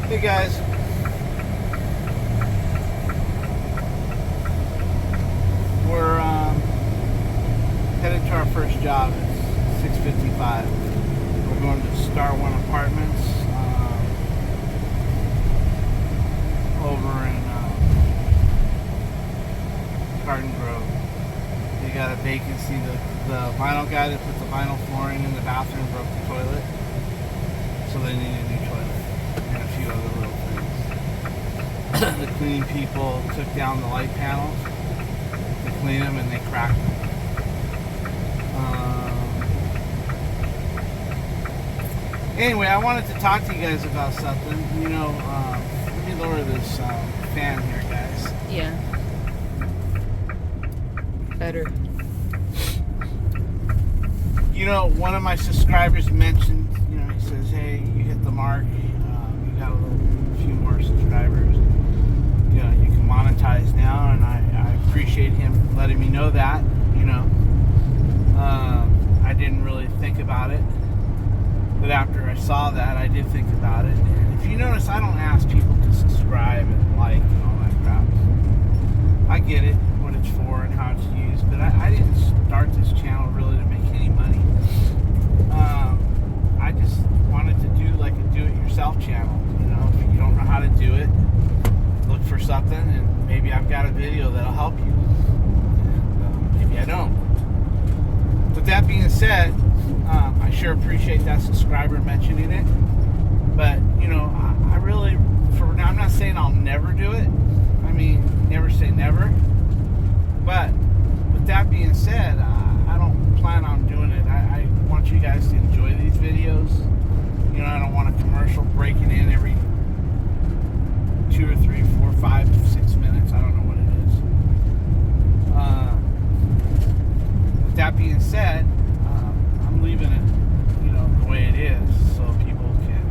Hey guys, we're headed to our first job. It's 6:55. We're going to Star One Apartments over in Garden Grove. They got a vacancy. The vinyl guy that put the vinyl flooring in the bathroom broke the toilet, so they need a new toilet and a few other little things. The cleaning people took down the light panels to clean them, and they cracked them. Anyway, I wanted to talk to you guys about something. Let me lower this fan here, guys. Yeah. Better. One of my subscribers mentioned, he says, hey, you hit the mark. You got a few more subscribers. You can monetize now, and I appreciate him letting me know that. I didn't really think about it, but after I saw that, I did think about it. And if you notice, I don't ask people to subscribe and like and all that crap. I get it, what it's for and how it's used, but I didn't start this channel really to make any money. I just wanted to do like a do-it-yourself channel. If you don't know how to do it, look for something, and maybe I've got a video that'll help you. And, maybe I don't. With that being said, I sure appreciate that subscriber mentioning it. But, I really, for now, I'm not saying I'll never do it. I mean, never say never. But with that being said, I don't plan on doing it. I want you guys to enjoy these videos. I don't want a commercial breaking in every 2 or 3, 4, 5, 6 minutes. I don't know what it is. With that being said, I'm leaving it, the way it is, so people can,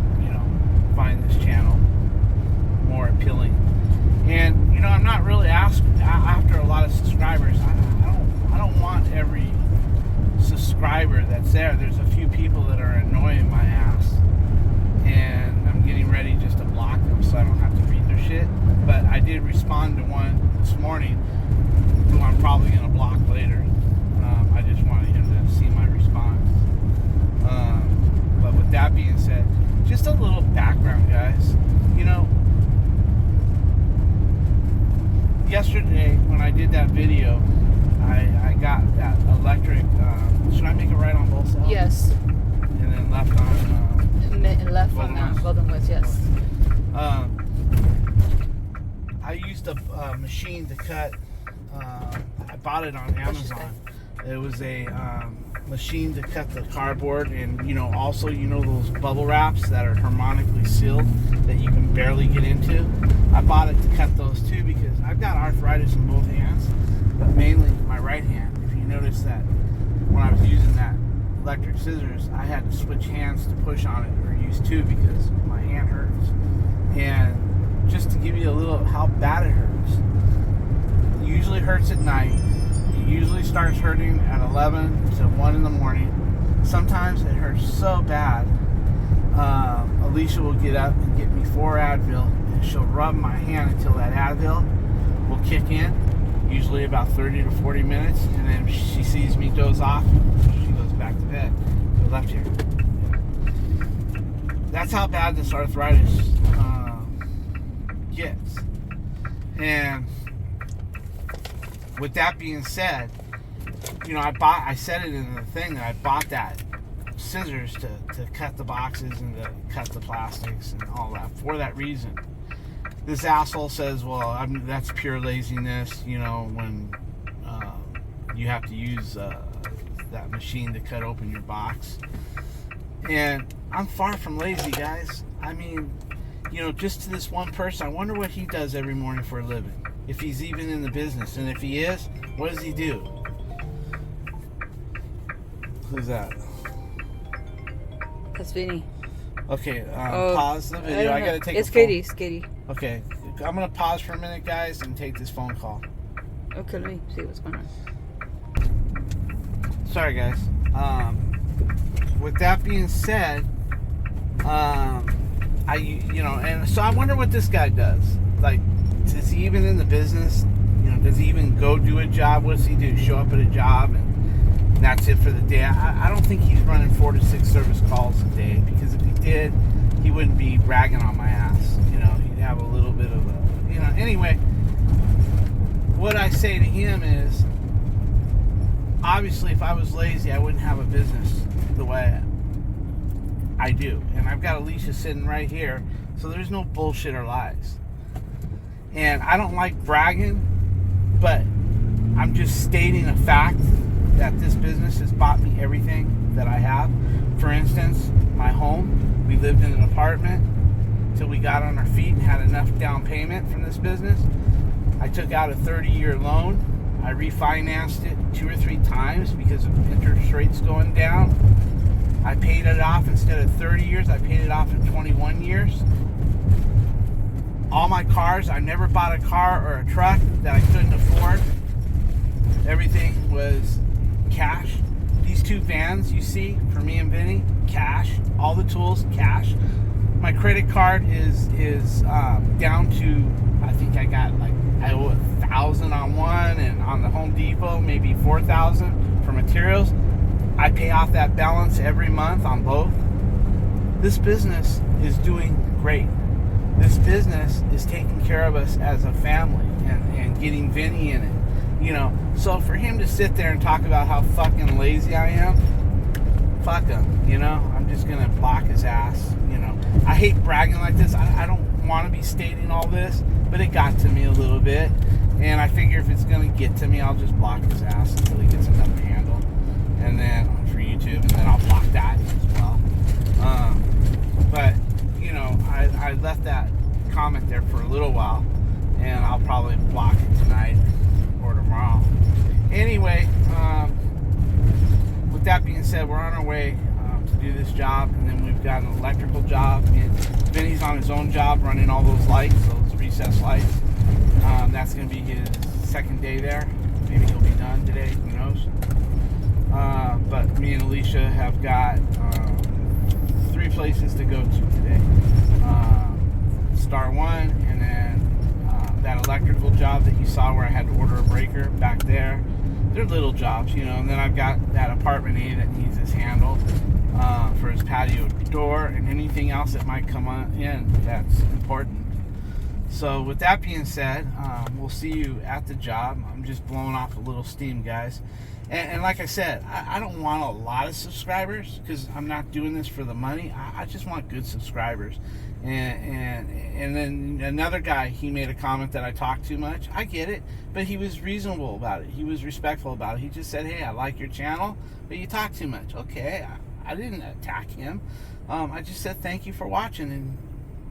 find this channel more appealing. And I'm not really after a lot of subscribers. I don't want every subscriber that's there. There's a few people that are annoying my ass, and I'm getting ready just to block them so I don't have to read their shit. But I did respond to one this morning who I'm probably going to block later. I just wanted him to see my response. But with that being said, just a little background, guys. Yesterday when I did that video, I got that electric. Should I make it right on both sides? Yes. And then left on. Left on Golden West, yes. I used a machine to cut. I bought it on Amazon. It was a machine to cut the cardboard, and also those bubble wraps that are harmonically sealed that you can barely get into. I bought it to cut those too because I've got arthritis in both hands, but mainly my right hand. If you notice that when I was using that electric scissors, I had to switch hands to push on it or use two because my hand hurts. And just to give you a little how bad it hurts, it usually hurts at night. It usually starts hurting at 11 to 1 in the morning. Sometimes it hurts so bad, Alicia will get up and get me 4 Advil, and she'll rub my hand until that Advil will kick in, usually about 30 to 40 minutes, and then she sees me doze off, she goes back to bed. Go left here. That's how bad this arthritis gets. And with that being said, I said it in the thing that I bought that scissors to cut the boxes and to cut the plastics and all that for that reason. This asshole says, well, that's pure laziness, when you have to use that machine to cut open your box. And I'm far from lazy, guys. I mean, just to this one person, I wonder what he does every morning for a living. If he's even in the business. And if he is, what does he do? Who's that? That's Vinnie. Okay, pause the video. I gotta take It's a phone. Katie. It's Katie. Okay, I'm gonna pause for a minute, guys, and take this phone call. Okay, let me see what's going on. Sorry, guys. With that being said, and so I wonder what this guy does. Like, is he even in the business? Does he even go do a job? What does he do? Show up at a job and that's it for the day? I don't think he's running 4 to 6 service calls a day, because if he did, he wouldn't be ragging on my ass. He'd have a little bit of a, anyway, what I say to him is, obviously, if I was lazy, I wouldn't have a business the way I do. And I've got Alicia sitting right here, so there's no bullshit or lies. And I don't like bragging, but I'm just stating a fact that this business has bought me everything that I have. For instance, my home, we lived in an apartment till we got on our feet and had enough down payment from this business. I took out a 30-year loan. I refinanced it 2 or 3 times because of interest rates going down. I paid it off, instead of 30 years, I paid it off in 21 years. All my cars, I never bought a car or a truck that I couldn't afford. Everything was cash. These 2 vans you see for me and Vinnie, cash. All the tools, cash. My credit card is down to, I think I got I owe $1,000 on one, and on the Home Depot maybe $4,000 for materials. I pay off that balance every month on both. This business is doing great. This business is taking care of us as a family and getting Vinnie in it. So for him to sit there and talk about how fucking lazy I am, fuck him, I'm just gonna block his ass. I hate bragging like this. I don't want to be stating all this, but it got to me a little bit, and I figure if it's gonna get to me, I'll just block his ass until he gets enough to handle, and then for YouTube, and then I'll block that as well. But I left that comment there for a little while, and I'll probably block it tonight or tomorrow. Anyway, with that being said, we're on our way to do this job, and then we've got an electrical job. Vinny's on his own job running all those lights, those recessed lights. That's going to be his second day there. Maybe he'll be done today, who knows. But me and Alicia have got 3 places to go to today. Star One, and then that electrical job that you saw where I had to order a breaker back there. They're little jobs, and then I've got that apartment A that needs his handle for his patio door, and anything else that might come in that's important. So with that being said, we'll see you at the job. I'm just blowing off a little steam, guys. And like I said, I don't want a lot of subscribers, because I'm not doing this for the money. I just want good subscribers. And then another guy, he made a comment that I talk too much. I get it, but he was reasonable about it. He was respectful about it. He just said, hey, I like your channel, but you talk too much. Okay, I didn't attack him. I just said thank you for watching, and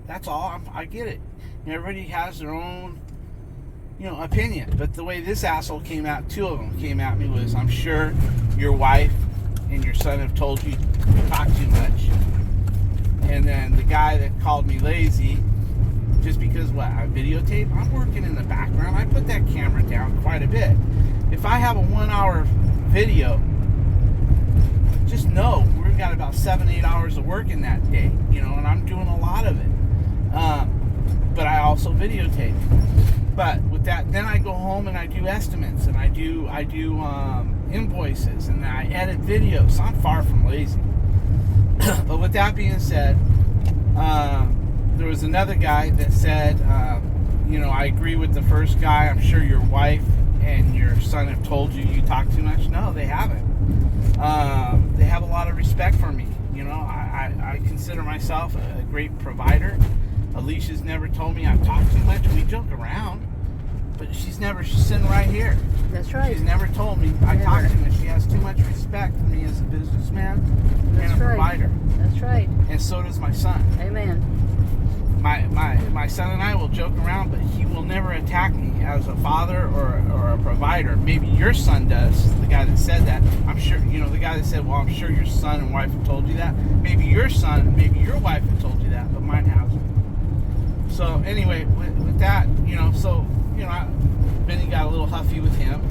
that's all. I get it. Everybody has their own opinion, but the way this asshole came out, 2 of them came at me, was, I'm sure your wife and your son have told you talk too much. And then the guy that called me lazy, just because I videotape, I'm working in the background. I put that camera down quite a bit. If I have a 1-hour video, just know we've got about 7-8 hours of work in that day, and I'm doing a lot of it. But I also videotape. But with that, then I go home and I do estimates, and I do invoices, and I edit videos. So I'm far from lazy. But with that being said, there was another guy that said, I agree with the first guy. I'm sure your wife and your son have told you talk too much. No, they haven't. They have a lot of respect for me. I consider myself a great provider. Alicia's never told me I talk too much. We joke around, but she's sitting right here. That's right. She's never told me I talk too much. She has too much respect for me as a businessman and a provider. That's right. And so does my son. Amen. My son and I will joke around, but he will never attack me as a father or a provider. Maybe your son does, the guy that said that. I'm sure, the guy that said, well, I'm sure your son and wife have told you that. Maybe your son, maybe your wife have told you that, but mine hasn't. So anyway, with that, Vinny got a little huffy with him,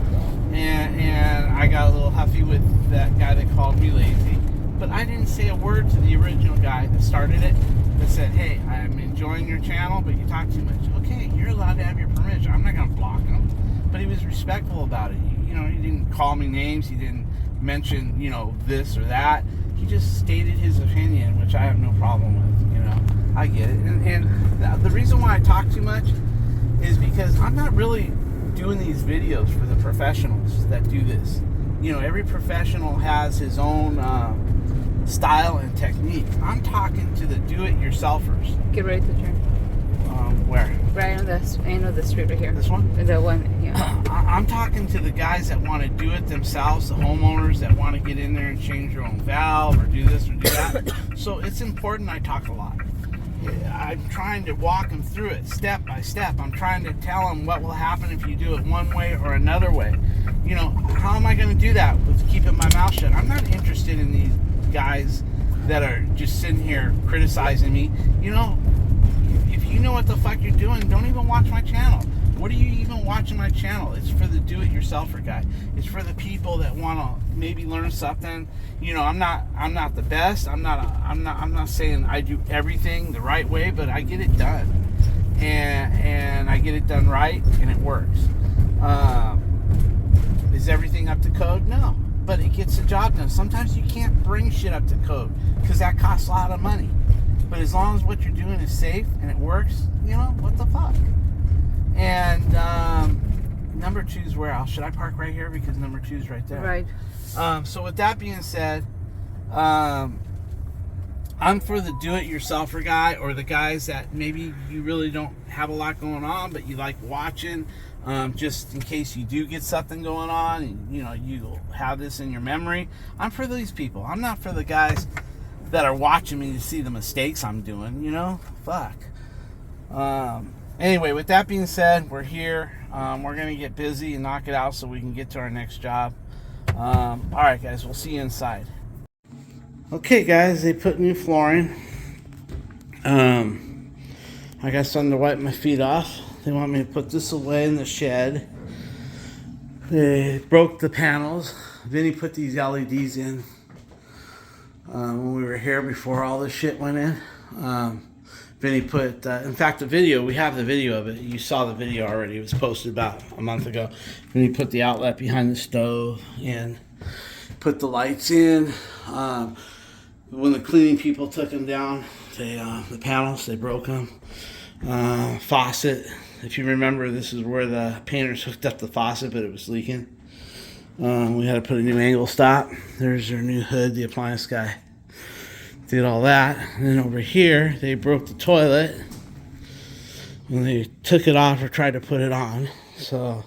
and I got a little huffy with that guy that called me lazy. But I didn't say a word to the original guy that started it. that said, hey, I'm enjoying your channel, but you talk too much. Okay, you're allowed to have your permission. I'm not going to block him. But he was respectful about it. You know, he didn't call me names. He didn't mention, you know, this or that. He just stated his opinion, which I have no problem with. You know, I get it. And the reason why I talk too much is because I'm not really doing these videos for the professionals that do this. You know, every professional has his own style and technique. I'm talking to the do-it-yourselfers. Get ready to turn. Where? Right on the end of the street right here. This one? The one, yeah. I'm talking to the guys that want to do it themselves, the homeowners that want to get in there and change their own valve or do this or do that. So it's important I talk a lot. I'm trying to walk them through it step by step. I'm trying to tell them what will happen if you do it one way or another way. You know, how am I going to do that with keeping my mouth shut? I'm not interested in these guys that are just sitting here criticizing me. You know, if you know what the fuck you're doing, don't even watch my channel. What are you even watching my channel? It's for the do-it-yourselfer guy. It's for the people that want to maybe learn something. You know, I'm not the best. I'm not saying I do everything the right way, but I get it done, and I get it done right, and it works. Is everything up to code? No, but it gets the job done. Sometimes you can't bring shit up to code because that costs a lot of money. But as long as what you're doing is safe and it works, you know, what the fuck? And number 2 is where? Should I park right here? Because number 2 is right there. Right. So with that being said, I'm for the do-it-yourselfer guy, or the guys that maybe you really don't have a lot going on, but you like watching, just in case you do get something going on, and you know you have this in your memory. I'm for these people. I'm not for the guys that are watching me to see the mistakes I'm doing. You know, fuck. Anyway, with that being said, we're here. We're gonna get busy and knock it out so we can get to our next job. All right, guys, we'll see you inside. Okay, guys, they put new flooring. I got something to wipe my feet off. They want me to put this away in the shed. They broke the panels. Vinnie put these LEDs in when we were here before all this shit went in. Vinnie put, in fact, the video, we have the video of it. You saw the video already. It was posted about a month ago. Vinnie put the outlet behind the stove and put the lights in. When the cleaning people took them down, the panels, they broke them. Faucet, if you remember, this is where the painters hooked up the faucet, but it was leaking. We had to put a new angle stop. There's their new hood, the appliance guy did all that. And then over here, they broke the toilet when they took it off or tried to put it on. So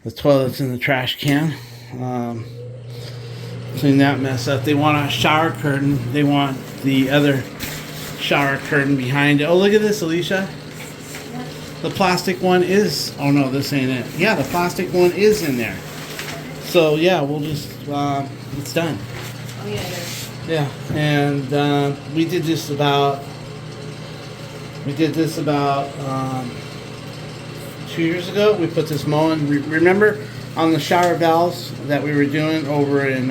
the toilet's in the trash can. Clean that mess up. They want a shower curtain. They want the other shower curtain behind it. Oh, look at this, Alicia. The plastic one is, oh no, this ain't it. Yeah, the plastic one is in there. So yeah, we'll just, it's done. Oh yeah. Yeah, and we did this about 2 years ago. We put this mowing, remember on the shower valves that we were doing over in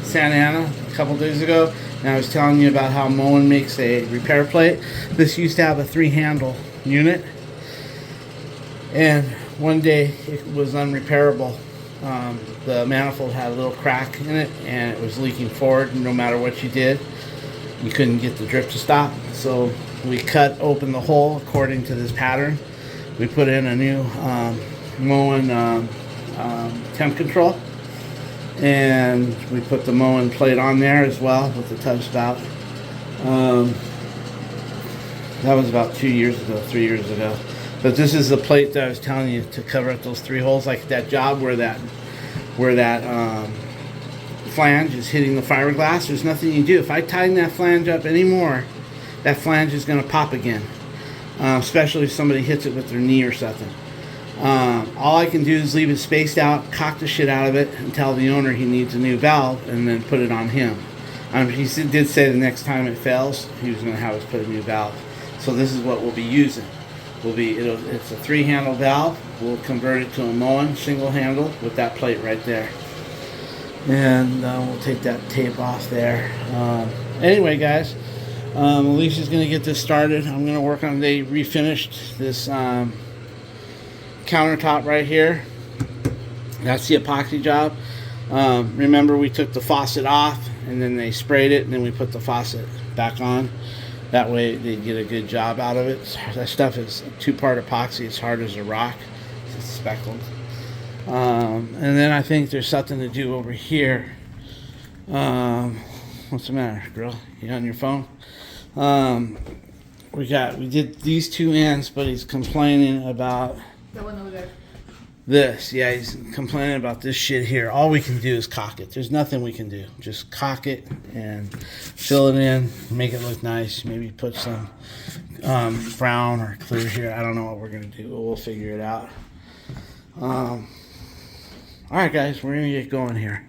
Santa Ana a couple days ago, and I was telling you about how mowing makes a repair plate. This used to have a 3-handle unit, and one day it was unrepairable. The manifold had a little crack in it, and it was leaking forward. No matter what you did, you couldn't get the drip to stop. So we cut open the hole according to this pattern. We put in a new mowing temp control, and we put the mowing plate on there as well with the touch spout. That was about 2 years ago, 3 years ago. But this is the plate that I was telling you to cover up those 3 holes, like that job where that flange is hitting the fiberglass. There's nothing you do. If I tighten that flange up anymore, that flange is going to pop again, especially if somebody hits it with their knee or something. All I can do is leave it spaced out, cock the shit out of it, and tell the owner he needs a new valve, and then put it on him. He did say the next time it fails, he was going to have us put a new valve. So this is what we'll be using. It's a 3-handle valve. We'll convert it to a mowing single handle with that plate right there, and we'll take that tape off there. Anyway, guys, Alicia's gonna get this started. I'm gonna work on. They refinished this countertop right here. That's the epoxy job. Remember, we took the faucet off and then they sprayed it, and then we put the faucet back on. That way they get a good job out of it. That stuff is 2-part epoxy. It's hard as a rock. It's speckled. And then I think there's something to do over here. What's the matter, girl? You on your phone? We did these 2 ends, but he's complaining about The one over there. this. Yeah, he's complaining about this shit here. All we can do is cock it. There's nothing we can do. Just cock it and fill it in, make it look nice. Maybe put some brown or clear here. I don't know what we're gonna do, but we'll figure it out. All right, guys, we're gonna get going here.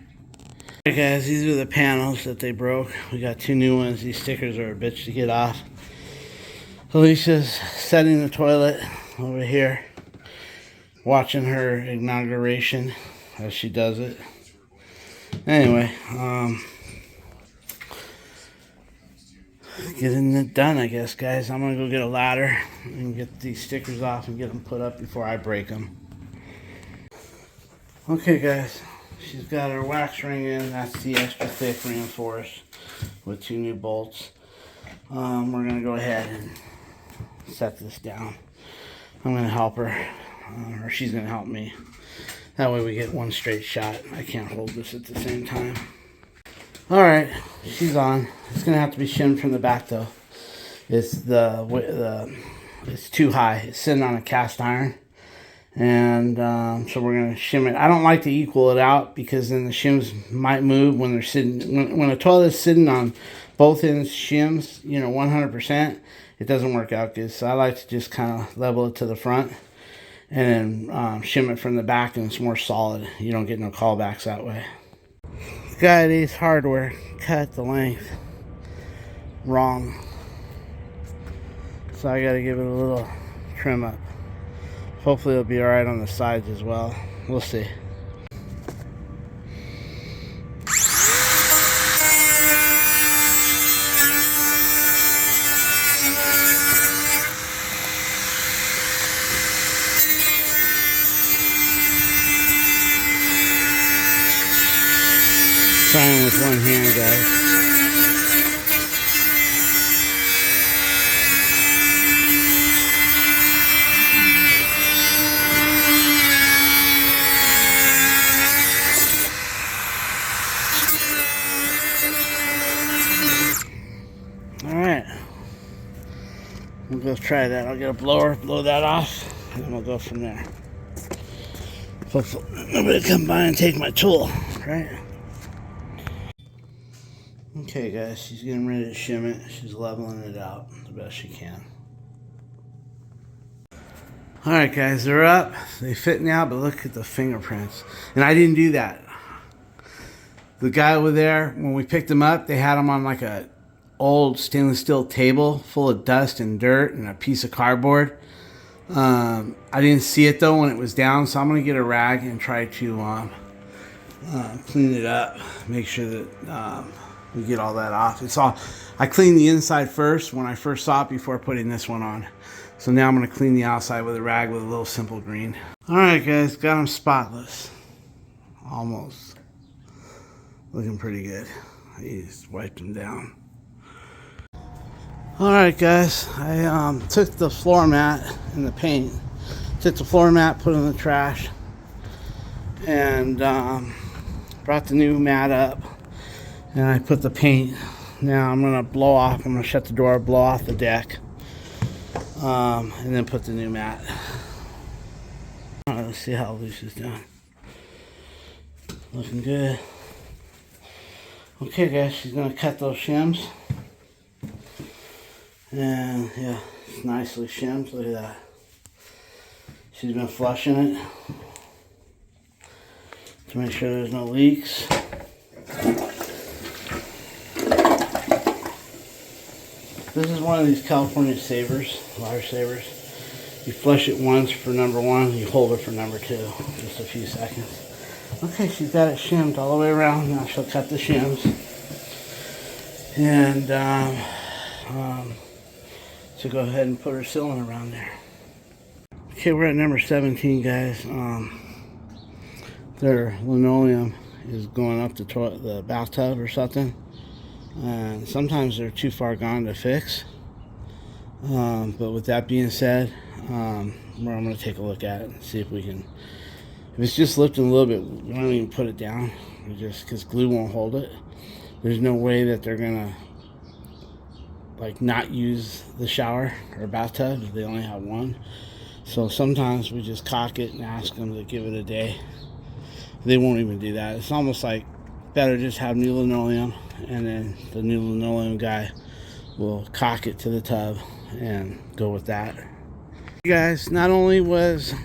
All right, guys, these are the panels that they broke. We got 2 new ones. These stickers are a bitch to get off. Alicia's setting the toilet over here, watching her inauguration as she does it. Anyway, getting it done, I guess, guys. I'm gonna go get a ladder and get these stickers off and get them put up before I break them. Okay, guys, she's got her wax ring in. That's the extra thick reinforced with 2 new bolts. We're gonna go ahead and set this down. I'm gonna help her, or she's gonna help me. That way we get one straight shot. I can't hold this at the same time. All right, she's on. It's gonna have to be shimmed from the back though. It's it's too high. It's sitting on a cast iron, and so we're gonna shim it. I don't like to equal it out because then the shims might move when they're sitting. When a toilet's sitting on both ends shims, 100%, it doesn't work out good. So I like to just kind of level it to the front and then shim it from the back, and it's more solid. You don't get no callbacks that way. This guy at Ace Hardware cut the length wrong, so I got to give it a little trim up. Hopefully it'll be alright on the sides as well. We'll see. Trying with one hand, guys. Alright. We'll go try that. I'll get a blower, blow that off, and then we'll go from there. Hopefully nobody come by and take my tool, right? Okay, guys, she's getting ready to shim it. She's leveling it out the best she can. Alright, guys, they're up. They fit now, but look at the fingerprints. And I didn't do that. The guy over there, when we picked them up, they had them on like a old stainless steel table full of dust and dirt and a piece of cardboard. I didn't see it though when it was down, so I'm going to get a rag and try to clean it up. Make sure that we get all that off. I cleaned the inside first when I first saw it before putting this one on. So now I'm going to clean the outside with a rag with a little simple green. Alright, guys, got them spotless. Almost. Looking pretty good. I just wiped them down. Alright, guys, I took the floor mat and the paint. Took the floor mat, put it in the trash, and brought the new mat up. And I put the paint. Now I'm going to shut the door, blow off the deck, and then put the new mat. Alright, let's see how loose is doing. Looking good. Okay, guys, she's going to cut those shims. And yeah, it's nicely shimmed. Look at that. She's been flushing it to make sure there's no leaks. This is one of these California savers, wire savers. You flush it once for number 1, you hold it for number 2, just a few seconds. Okay, she's got it shimmed all the way around. Now she'll cut the shims. And to go ahead and put her ceiling around there. Okay, we're at number 17, guys. Their linoleum is going up the bathtub or something. And sometimes they're too far gone to fix. But with that being said, I'm going to take a look at it and see if we can. If it's just lifting a little bit, we don't even put it down. Just because glue won't hold it. There's no way that they're gonna like not use the shower or bathtub if they only have one. So sometimes we just cock it and ask them to give it a day. They won't even do that. It's almost like better just have new linoleum, and then the new linoleum guy will cock it to the tub and go with that. You guys, not only was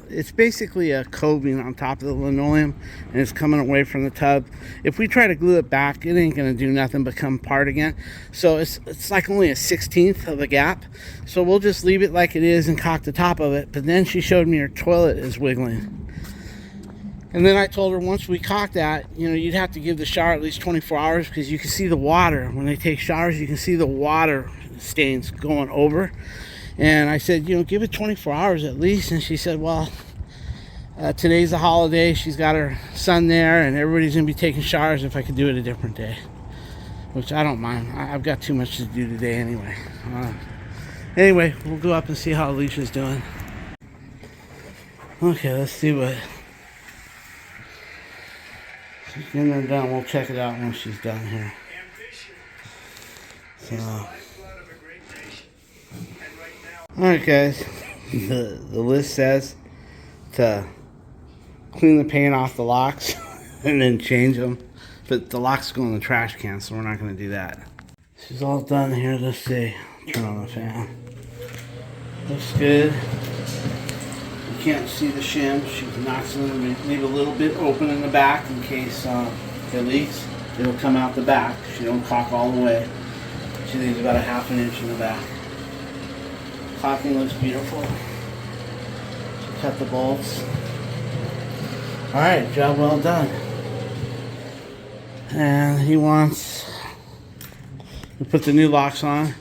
it's basically a coving on top of the linoleum, and it's coming away from the tub. If we try to glue it back, it ain't gonna do nothing but come apart again. So it's like only a 1/16 of a gap. So we'll just leave it like it is and caulk the top of it. But then she showed me her toilet is wiggling. And then I told her once we caulk that, you know, you'd have to give the shower at least 24 hours because you can see the water. When they take showers, you can see the water stains going over. And I said, you know, give it 24 hours at least. And she said, well, today's a holiday. She's got her son there, and everybody's going to be taking showers if I could do it a different day. Which I don't mind. I've got too much to do today anyway. Anyway, we'll go up and see how Alicia's doing. Okay, let's see what she's getting her done. We'll check it out when she's done here. So. Alright guys, the list says to clean the paint off the locks and then change them, but the locks go in the trash can, so we're not going to do that. She's all done here. Let's see. Turn on the fan. Looks good. You can't see the shim. She knocks it in, leave a little bit open in the back in case it leaks. It'll come out the back. She don't caulk all the way. She leaves about a 1/2 inch in the back. Caulking looks beautiful. Cut the bolts. Alright, job well done. And he wants to put the new locks on.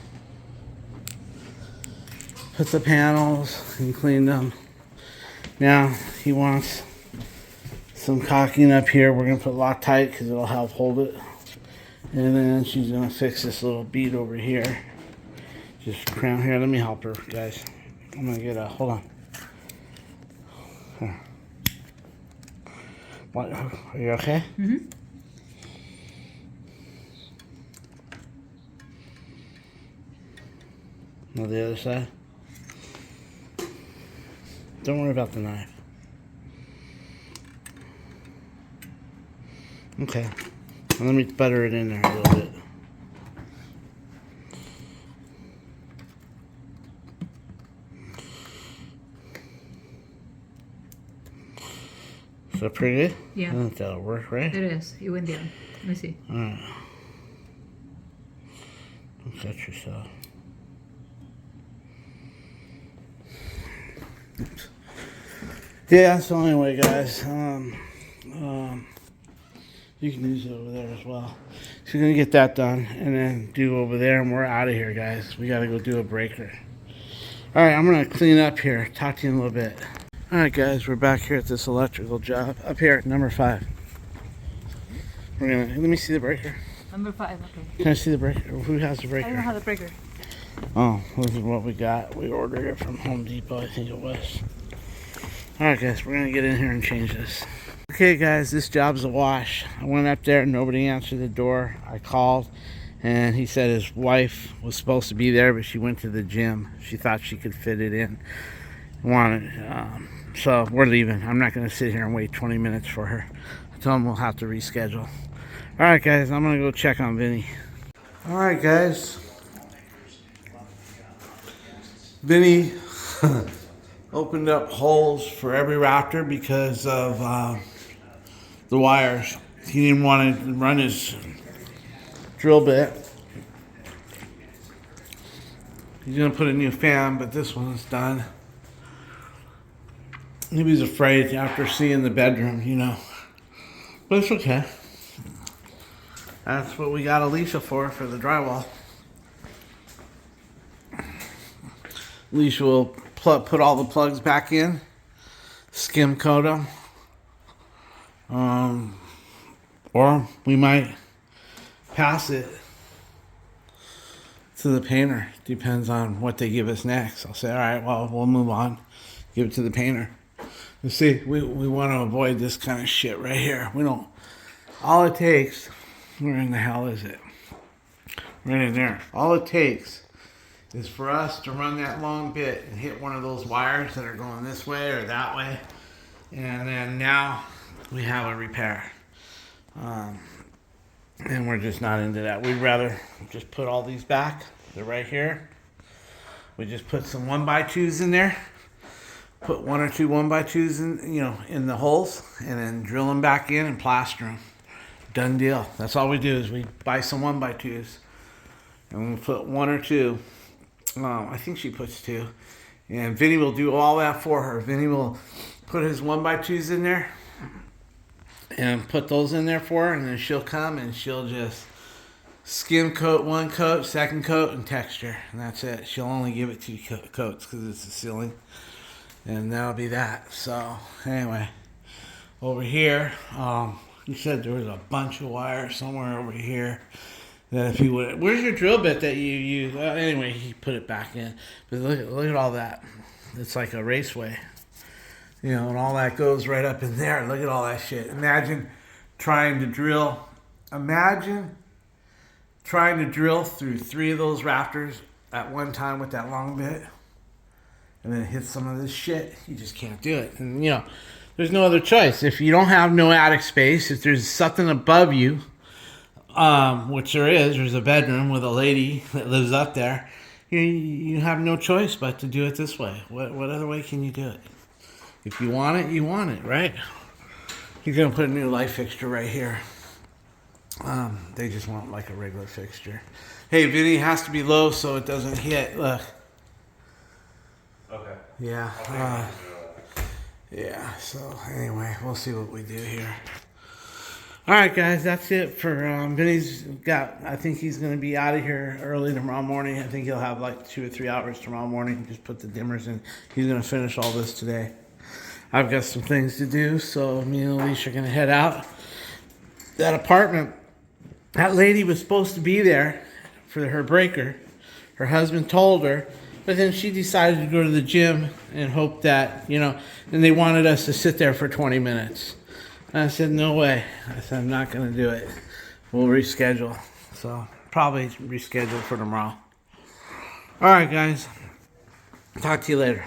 Put the panels and clean them. Now he wants some caulking up here. We're going to put Loctite because it'll help hold it. And then she's going to fix this little bead over here. Just cram here. Let me help her, guys. I'm gonna get a. Hold on. Here. What? Are you okay? Mm-hmm. Now the other side. Don't worry about the knife. Okay. Well, let me butter it in there a little bit. Is that pretty good? Yeah. I think that'll work, right? It is. You went down. Let me see. Alright. Don't cut yourself. Oops. Yeah, so anyway, guys, you can use it over there as well. So you're going to get that done and then do over there, and we're out of here, guys. We got to go do a breaker. Alright, I'm going to clean up here. Talk to you in a little bit. Alright guys, we're back here at this electrical job. Up here at number 5. We're gonna let me see the breaker. Number 5, okay. Can I see the breaker? Who has the breaker? I don't have the breaker. Oh, this is what we got. We ordered it from Home Depot, I think it was. Alright guys, we're gonna get in here and change this. Okay guys, this job's a wash. I went up there, nobody answered the door. I called and he said his wife was supposed to be there, but she went to the gym. She thought she could fit it in. So we're leaving. I'm not going to sit here and wait 20 minutes for her. I told him we'll have to reschedule. Alright guys, I'm going to go check on Vinny. Alright guys. Vinny opened up holes for every Raptor because of the wires. He didn't want to run his drill bit. He's going to put a new fan, but this one's done. He was afraid after seeing the bedroom, you know. But it's okay. That's what we got Alicia for the drywall. Alicia will put all the plugs back in, skim coat them, or we might pass it to the painter. Depends on what they give us next. I'll say, all right, well, we'll move on. Give it to the painter. You see, we want to avoid this kind of shit right here. We don't. All it takes. Where in the hell is it? Right in there. All it takes is for us to run that long bit and hit one of those wires that are going this way or that way, and then now we have a repair. And we're just not into that. We'd rather just put all these back. They're right here. We just put some 1x2s in there. Put 1 or 2 1x2s in, in the holes, and then drill them back in and plaster them. Done deal. That's all we do is we buy some 1x2s, and we put 1 or 2. I think she puts 2, and Vinnie will do all that for her. Vinnie will put his 1x2s in there and put those in there for her, and then she'll come and she'll just skim coat 1 coat, 2nd coat, and texture, and that's it. She'll only give it 2 coats because it's a ceiling, and that'll be that. So anyway, over here, you said there was a bunch of wire somewhere over here that if you would, where's your drill bit that you use? Anyway, he put it back in, but look at all that. It's like a raceway. And all that goes right up in there. Look at all that shit. Imagine trying to drill through 3 of those rafters at one time with that long bit, and then hit some of this shit. You just can't do it. And there's no other choice. If you don't have no attic space, if there's something above you, which there's a bedroom with a lady that lives up there, you have no choice but to do it this way. What other way can you do it? If you want it, you want it, right? You're going to put a new light fixture right here. They just want like a regular fixture. Hey, Vinny, has to be low so it doesn't hit. Look. Okay. Yeah. Yeah, so anyway, we'll see what we do here. All right, guys, that's it for Vinny's I think he's going to be out of here early tomorrow morning. I think he'll have like 2 or 3 hours tomorrow morning. Just put the dimmers in. He's going to finish all this today. I've got some things to do, so me and Alicia are going to head out. That apartment, that lady was supposed to be there for her breaker. Her husband told her, but then she decided to go to the gym and hope that, and they wanted us to sit there for 20 minutes. And I said, no way. I said, I'm not going to do it. We'll reschedule. So probably reschedule for tomorrow. All right, guys. Talk to you later.